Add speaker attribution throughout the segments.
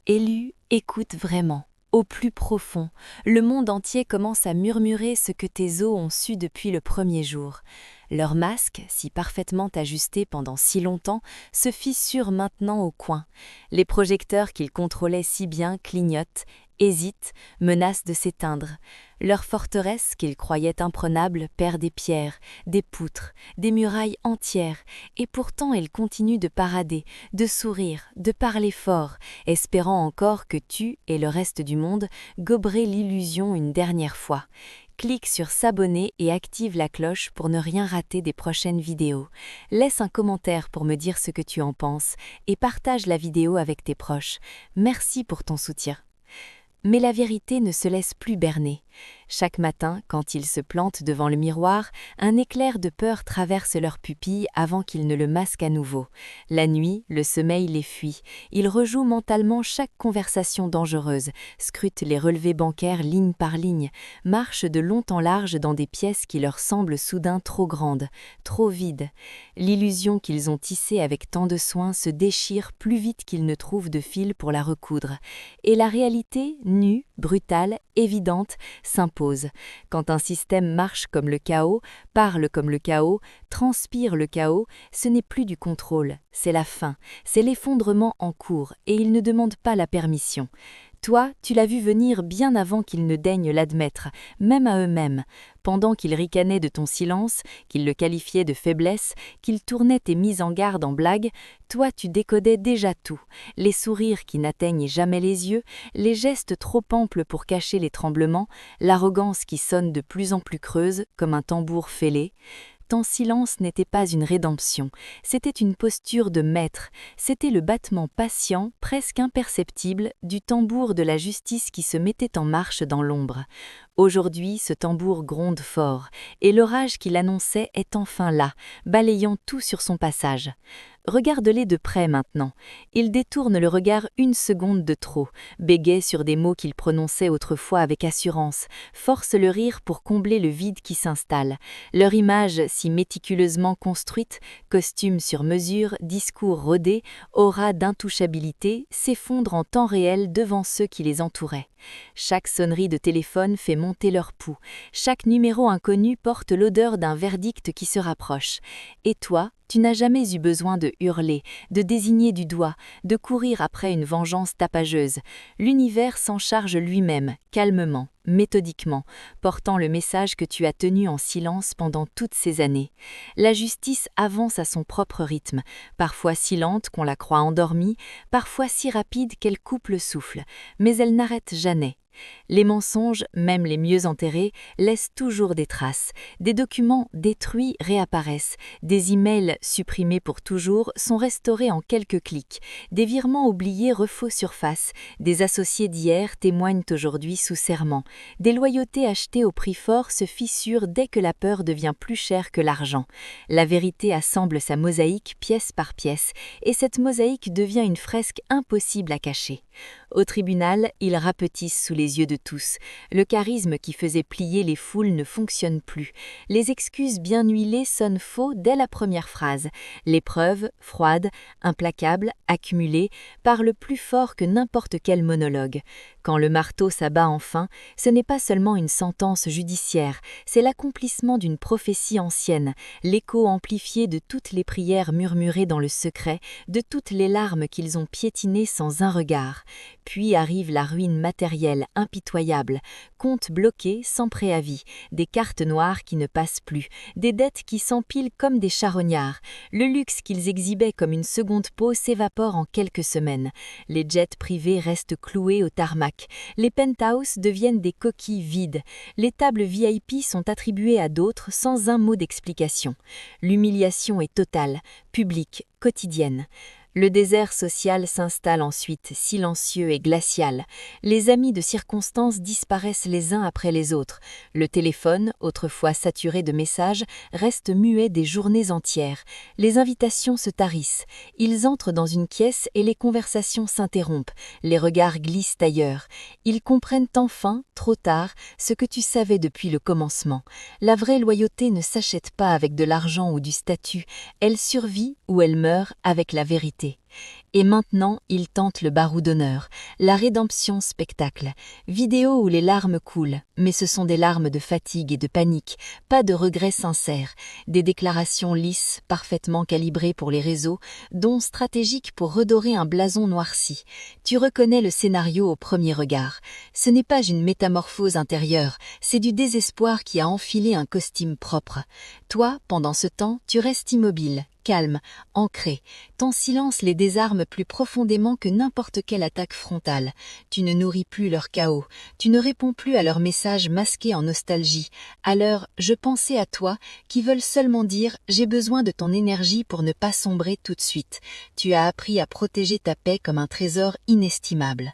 Speaker 1: Élu, écoute vraiment. Au plus profond, le monde entier commence à murmurer ce que tes os ont su depuis le premier jour. Leur masque, si parfaitement ajusté pendant si longtemps, se fissure maintenant au coin. Les projecteurs qu'ils contrôlaient si bien clignotent, hésitent, menacent de s'éteindre. Leur forteresse qu'ils croyaient imprenable perd des pierres, des poutres, des murailles entières, et pourtant ils continuent de parader, de sourire, de parler fort, espérant encore que tu et le reste du monde goberez l'illusion une dernière fois. Clique sur s'abonner et active la cloche pour ne rien rater des prochaines vidéos. Laisse un commentaire pour me dire ce que tu en penses et partage la vidéo avec tes proches. Merci pour ton soutien. Mais la vérité ne se laisse plus berner. Chaque matin, quand ils se plantent devant le miroir, un éclair de peur traverse leurs pupilles avant qu'ils ne le masquent à nouveau. La nuit, le sommeil les fuit. Ils rejouent mentalement chaque conversation dangereuse, scrutent les relevés bancaires ligne par ligne, marchent de long en large dans des pièces qui leur semblent soudain trop grandes, trop vides. L'illusion qu'ils ont tissée avec tant de soin se déchire plus vite qu'ils ne trouvent de fil pour la recoudre. Et la réalité, nue, brutale, évidente, s'impose. Quand un système marche comme le chaos, parle comme le chaos, transpire le chaos, ce n'est plus du contrôle, c'est la fin, c'est l'effondrement en cours et ils ne demandent pas la permission. Toi, tu l'as vu venir bien avant qu'ils ne daignent l'admettre, même à eux-mêmes, pendant qu'ils ricanaient de ton silence, qu'ils le qualifiaient de faiblesse, qu'ils tournaient tes mises en garde en blague, toi tu décodais déjà tout, les sourires qui n'atteignent jamais les yeux, les gestes trop amples pour cacher les tremblements, l'arrogance qui sonne de plus en plus creuse comme un tambour fêlé. Ton silence n'était pas une rédemption, c'était une posture de maître, c'était le battement patient, presque imperceptible, du tambour de la justice qui se mettait en marche dans l'ombre. Aujourd'hui, ce tambour gronde fort, et l'orage qui l'annonçait est enfin là, balayant tout sur son passage. Regarde-les de près maintenant. Ils détournent le regard une seconde de trop, bégayent sur des mots qu'ils prononçaient autrefois avec assurance, forcent le rire pour combler le vide qui s'installe. Leur image, si méticuleusement construite, costume sur mesure, discours rodé, aura d'intouchabilité, s'effondre en temps réel devant ceux qui les entouraient. Chaque sonnerie de téléphone fait monter leur pouls, chaque numéro inconnu porte l'odeur d'un verdict qui se rapproche. Et toi, tu n'as jamais eu besoin de hurler, de désigner du doigt, de courir après une vengeance tapageuse. L'univers s'en charge lui-même, calmement, méthodiquement, portant le message que tu as tenu en silence pendant toutes ces années. La justice avance à son propre rythme, parfois si lente qu'on la croit endormie, parfois si rapide qu'elle coupe le souffle, mais elle n'arrête jamais. Les mensonges, même les mieux enterrés, laissent toujours des traces. Des documents détruits réapparaissent. Des emails supprimés pour toujours sont restaurés en quelques clics. Des virements oubliés refont surface. Des associés d'hier témoignent aujourd'hui sous serment. Des loyautés achetées au prix fort se fissurent dès que la peur devient plus chère que l'argent. La vérité assemble sa mosaïque pièce par pièce, et cette mosaïque devient une fresque impossible à cacher. Au tribunal, ils rapetissent sous les yeux de tous. Le charisme qui faisait plier les foules ne fonctionne plus. Les excuses bien huilées sonnent faux dès la première phrase. Les preuves, froides, implacables, accumulées, parlent plus fort que n'importe quel monologue. Quand le marteau s'abat enfin, ce n'est pas seulement une sentence judiciaire, c'est l'accomplissement d'une prophétie ancienne, l'écho amplifié de toutes les prières murmurées dans le secret, de toutes les larmes qu'ils ont piétinées sans un regard. Puis arrive la ruine matérielle impitoyable, comptes bloqués sans préavis, des cartes noires qui ne passent plus, des dettes qui s'empilent comme des charognards. Le luxe qu'ils exhibaient comme une seconde peau s'évapore en quelques semaines. Les jets privés restent cloués au tarmac. Les penthouses deviennent des coquilles vides. Les tables VIP sont attribuées à d'autres sans un mot d'explication. L'humiliation est totale, publique, quotidienne. Le désert social s'installe ensuite, silencieux et glacial. Les amis de circonstance disparaissent les uns après les autres. Le téléphone, autrefois saturé de messages, reste muet des journées entières. Les invitations se tarissent. Ils entrent dans une pièce et les conversations s'interrompent. Les regards glissent ailleurs. Ils comprennent enfin, trop tard, ce que tu savais depuis le commencement. La vraie loyauté ne s'achète pas avec de l'argent ou du statut. Elle survit ou elle meurt avec la vérité. Et maintenant, il tente le barreau d'honneur, la rédemption spectacle. Vidéo où les larmes coulent, mais ce sont des larmes de fatigue et de panique, pas de regrets sincères. Des déclarations lisses, parfaitement calibrées pour les réseaux, dont stratégiques pour redorer un blason noirci. Tu reconnais le scénario au premier regard. Ce n'est pas une métamorphose intérieure, c'est du désespoir qui a enfilé un costume propre. Toi, pendant ce temps, tu restes immobile, calme, ancré. Ton silence les désarme plus profondément que n'importe quelle attaque frontale. Tu ne nourris plus leur chaos, tu ne réponds plus à leurs messages masqués en nostalgie, à leur « je pensais à toi » qui veulent seulement dire « j'ai besoin de ton énergie pour ne pas sombrer tout de suite ». Tu as appris à protéger ta paix comme un trésor inestimable.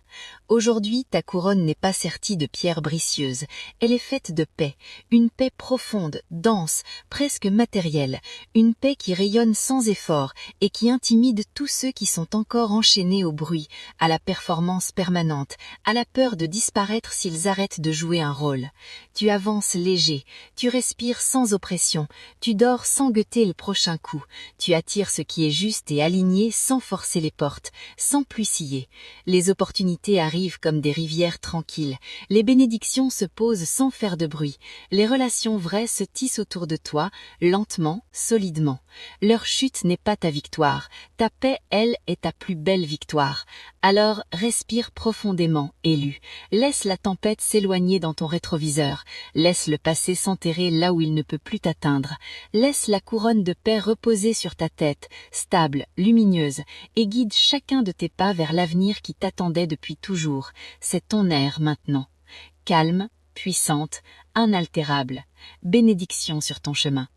Speaker 1: Aujourd'hui, ta couronne n'est pas sertie de pierres précieuses, elle est faite de paix, une paix profonde, dense, presque matérielle, une paix qui rayonne sans effort et qui intimide tous ceux qui sont encore enchaînés au bruit, à la performance permanente, à la peur de disparaître s'ils arrêtent de jouer un rôle. Tu avances léger, tu respires sans oppression, tu dors sans guetter le prochain coup, tu attires ce qui est juste et aligné sans forcer les portes, sans pluie scier. Les opportunités arrivent comme des rivières tranquilles, les bénédictions se posent sans faire de bruit, les relations vraies se tissent autour de toi, lentement, solidement. Leur chute n'est pas ta victoire, ta paix, elle, est ta plus belle victoire. Alors, respire profondément, élu. Laisse la tempête s'éloigner dans ton rétroviseur. Laisse le passé s'enterrer là où il ne peut plus t'atteindre. Laisse la couronne de paix reposer sur ta tête, stable, lumineuse, et guide chacun de tes pas vers l'avenir qui t'attendait depuis toujours. C'est ton ère maintenant. Calme, puissante, inaltérable. Bénédiction sur ton chemin.